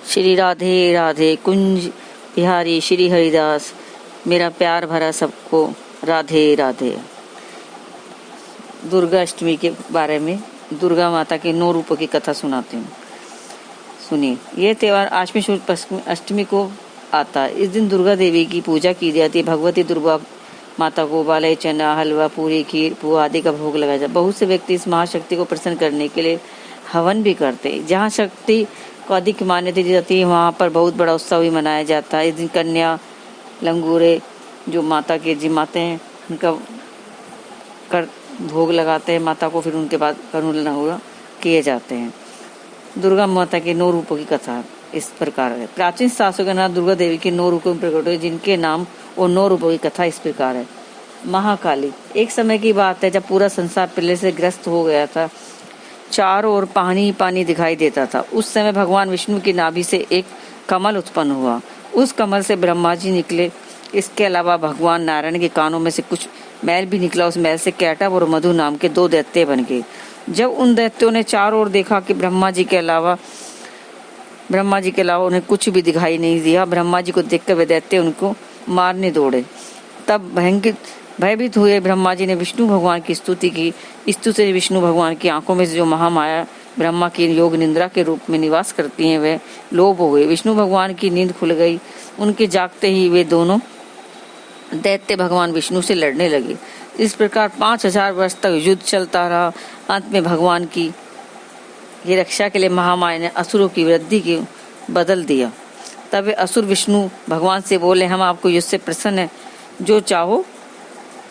श्री राधे राधे कुंज बिहारी श्री हरिदास, मेरा प्यार भरा सबको राधे राधे। दुर्गा अष्टमी के बारे में दुर्गा माता के 9 रूपों की कथा सुनाती हूँ। सुनिए, ये त्यौहार आश्विन शुक्ल अष्टमी को आता है। इस दिन दुर्गा देवी की पूजा की जाती है। भगवती दुर्गा माता को बाले, चना, हलवा, पूरी, खीर, पुआ आदि का भोग लगाया जाता है। बहुत से व्यक्ति इस महाशक्ति को प्रसन्न करने के लिए हवन भी करते हैं। जहाँ शक्ति को अधिक मान्यता दी जाती है वहाँ पर बहुत बड़ा उत्सव भी मनाया जाता है। इस दिन कन्या, लंगूरे जो माता के जिमाते हैं उनका कर भोग लगाते हैं माता को, फिर उनके बाद करुणा किए जाते हैं। दुर्गा माता के 9 रूपों की कथा इस प्रकार है। प्राचीन शास्त्रों के नाम दुर्गा देवी के 9 रूपों में प्रकट हुए, जिनके नाम और 9 रूपों की कथा इस प्रकार है। महाकाली। एक समय की बात है जब पूरा संसार प्रलय से ग्रस्त हो गया था। चारों ओर पानी पानी दिखाई देता था। उस समय भगवान विष्णु की नाभि से एक कमल उत्पन्न हुआ। उस कमल से ब्रह्मा जी निकले। इसके अलावा भगवान नारायण के कानों में से कुछ मैल भी निकला। उस मैल से कैटव और मधु नाम के 2 दैत्य बन गए। जब उन दैत्यों ने चारों ओर देखा कि ब्रह्मा जी के अलावा उन्हें कुछ भी दिखाई नहीं दिया, ब्रह्मा जी को देखकर वे दैत्य उनको मारने दौड़े। तब भयभीत हुए ब्रह्मा जी ने विष्णु भगवान की स्तुति की। स्तुति से विष्णु भगवान की आंखों में से जो महामाया ब्रह्मा की योग निंद्रा के रूप में निवास करती हैं वे लोभ हो गए। विष्णु भगवान की नींद खुल गई। उनके जागते ही वे दोनों दैत्य भगवान विष्णु से लड़ने लगे। इस प्रकार 5000 वर्ष तक युद्ध चलता रहा। अंत में भगवान की ये रक्षा के लिए महामाया ने असुरों की वृद्धि की बदल दिया। तब वे असुर विष्णु भगवान से बोले, हम आपको युद्ध से प्रसन्न है, जो चाहो।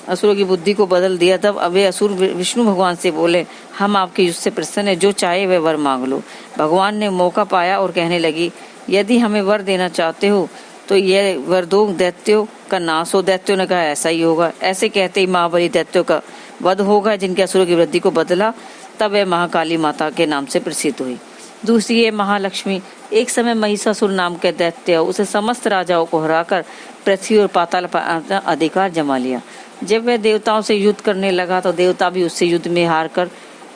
असुरों की बुद्धि को बदल दिया। तब वे असुर विष्णु भगवान से बोले, हम आपके युद्ध से प्रसन्न है, जो चाहे वह वर मांग लो। भगवान ने मौका पाया और कहने लगी, यदि हमें वर देना चाहते हो तो यह वर दो, दैत्यों का नाश हो। दैत्यों ने कहा, ऐसा ही होगा। ऐसे कहते ही महाबली दैत्यों का वध होगा, जिनके असुरों की वृद्धि को बदला। तब वह महाकाली माता के नाम से प्रसिद्ध हुई। दूसरी है महालक्ष्मी। एक समय महिषासुर नाम के दैत्य, उसे समस्त राजाओं को हराकर पृथ्वी और पाताल पर अधिकार जमा लिया। जब वह देवताओं से युद्ध करने लगा तो देवता भी उससे युद्ध में हार कर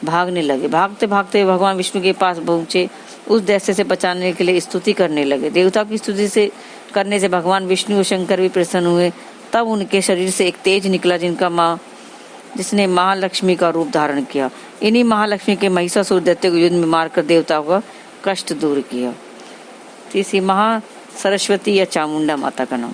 भागने लगे। भागते भागते भगवान विष्णु के पास पहुंचे। उस दैत्य से बचाने के लिए स्तुति करने लगे। देवता की स्तुति से करने से भगवान विष्णु और शंकर भी प्रसन्न हुए। तब उनके शरीर से एक तेज निकला, जिसने महालक्ष्मी का रूप धारण किया। इन्हीं महालक्ष्मी के महिषासुर दैत्य को युद्ध में मारकर देवताओं का कष्ट दूर किया। तीसरी महा सरस्वती या चामुंडा माता का नाम।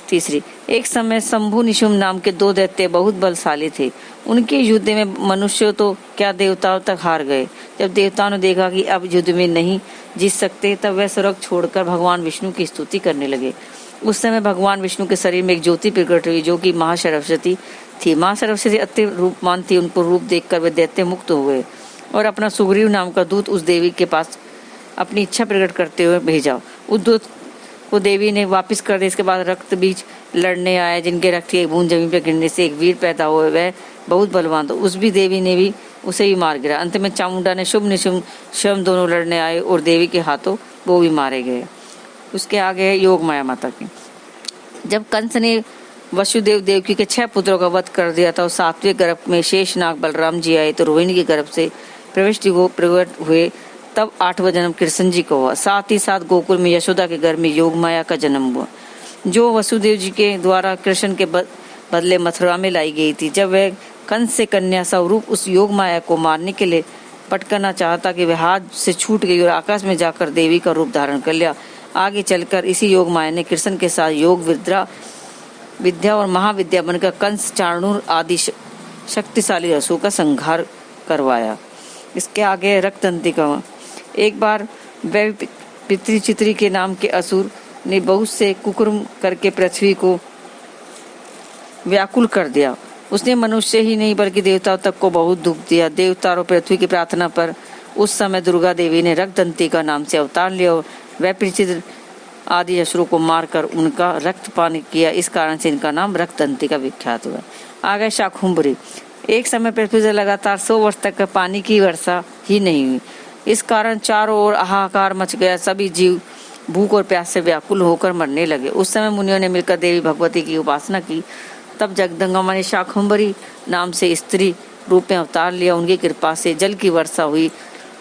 तीसरी, एक समय शंभु निशुम्भ नाम के 2 दैत्य बहुत बलशाली थे। उनके युद्ध में मनुष्य तो क्या देवताओं तक हार गए। जब देवताओं ने देखा कि अब युद्ध में नहीं जीत सकते, तब वह स्वर्ग छोड़कर भगवान विष्णु की स्तुति करने लगे। उस समय भगवान विष्णु के शरीर में एक ज्योति प्रकट हुई, जो कि महासरस्वती थी। माँ सरस्वती अति रूपमान थी। उनको रूप देखकर वे दैत्य मुक्त हो गए और अपना सुग्रीव नाम का दूत उस देवी के पास अपनी इच्छा प्रकट करते हुए भेजा। उस दूत को देवी ने वापस कर दिया। इसके बाद रक्त बीज लड़ने आए, जिनके रक्त की एक बूंद जमीन पर गिरने से एक वीर पैदा हुए। वह बहुत बलवान था। उस भी देवी ने भी उसे भी मार गिरा। अंत में चामुंडा ने शुभ निशुम्भ स्वयं दोनों लड़ने आए और देवी के हाथों वो भी मारे गए। उसके आगे है योग माया माता की। जब कंस ने वसुदेव देवकी के 6 पुत्रों का वध कर दिया था, 7वें गर्भ में शेषनाग बलराम जी आए तो रोहिणी के गर्भ से प्रविष्टि को प्रकट हुए। तब 8वां जन्म कृष्ण जी का हुआ। साथ ही साथ गोकुल में यशोदा के घर में योग माया का जन्म हुआ, जो वसुदेव जी के द्वारा कृष्ण के बदले मथुरा में लाई गई थी। जब वह कंस से कन्या स्वरूप उस योग माया को मारने के लिए पटकना चाहता कि वह हाथ से छूट गई और आकाश में जाकर देवी का रूप धारण कर लिया। आगे चलकर इसी योग माया ने कृष्ण के साथ योग विद्या और महाविद्या बनकर कंस, चाणूर आदि शक्तिशाली असुरों का संहार करवाया। इसके आगे रक्तंती का। एक बार वह पितृचित्री के नाम के असुर ने बहुत से कुकर्म करके पृथ्वी को व्याकुल कर दिया। उसने मनुष्य ही नहीं बल्कि देवताओं तक को बहुत दुख दिया। देवता और पृथ्वी की प्रार्थना पर उस समय दुर्गा देवी ने रक्तंती का नाम से अवतार लिया। वह पितृचित्र आदि असुरों को मारकर उनका रक्तपान किया। इस कारण से इनका नाम रक्तंती का विख्यात हुआ। आगे शाकुंभरी। एक समय पृथ्वी से लगातार 100 वर्ष तक पानी की वर्षा ही नहीं हुई। इस कारण चारों ओर हाहाकार मच गया। सभी जीव भूख और प्यास से व्याकुल होकर मरने लगे। उस समय मुनियों ने मिलकर देवी भगवती की उपासना की। तब जगदम्बा मां ने शाकुंभरी नाम से स्त्री रूप में अवतार लिया। उनकी कृपा से जल की वर्षा हुई,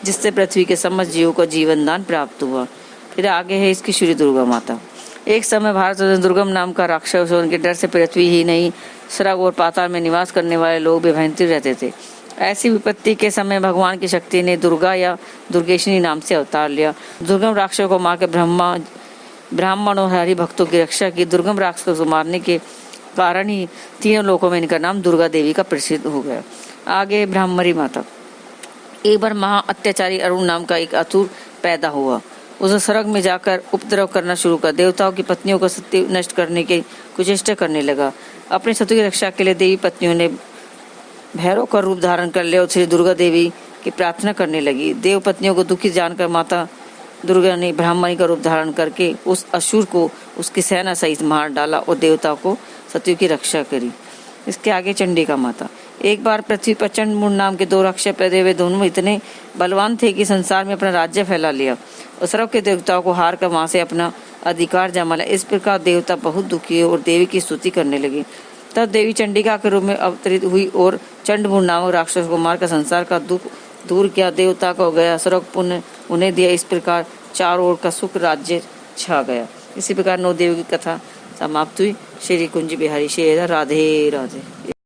जिससे पृथ्वी के समस्त जीवों को जीवन दान प्राप्त हुआ। फिर आगे है इसकी श्री दुर्गा माता। एक समय भारत में दुर्गम नाम का राक्षस और उनके डर से पृथ्वी ही नहीं स्वर्ग और पाताल में निवास करने वाले लोग भी भयंकर रहते थे। ऐसी विपत्ति के समय भगवान की शक्ति ने दुर्गा या दुर्गेशनी नाम से अवतार लिया। दुर्गम राक्षसों को मारकर ब्राह्मण और हरि भक्तों की रक्षा की। दुर्गम राक्षसों को मारने के कारण ही तीनों लोकों में इनका नाम दुर्गा देवी का प्रसिद्ध हो गया। आगे ब्राह्मणी माता। एक बार महा अत्याचारी अरुण नाम का एक असुर पैदा हुआ। उसे स्वर्ग में जाकर उपद्रव करना शुरू कर देवताओं की पत्नियों को सत्य नष्ट करने की कुचेष्टा करने लगा। अपने शत्रु की रक्षा के लिए देवी पत्नियों ने भैरव का रूप धारण कर लिया और श्री दुर्गा देवी की प्रार्थना करने लगी। देव पत्नियों को दुखी जानकर माता दुर्गा ने ब्राह्मणी का रूप धारण करके उस असुर को उसकी सेना सहित मार डाला और देवताओं को सत्य की रक्षा करी। इसके आगे चंडिका माता। एक बार पृथ्वी पर चंडमुंड नाम के दो राक्षस पैदा हुए। दोनों इतने बलवान थे कि संसार में अपना राज्य फैला लिया और सर्व के देवताओं को हार कर वहां से अपना अधिकार जमा लिया। इस प्रकार देवता बहुत दुखी और देवी की स्तुति करने लगे। तब देवी चंडिका के रूप में अवतरित हुई और चंडमुंड नामक राक्षस को मारकर संसार का दुख दूर किया। देवता को गया स्वर्ग पुण्य उन्हें दिया। इस प्रकार चारों ओर का सुख राज्य छा गया। इसी प्रकार नौ देवी की कथा समाप्त हुई। श्री कुंज बिहारी शेर राधे राधे।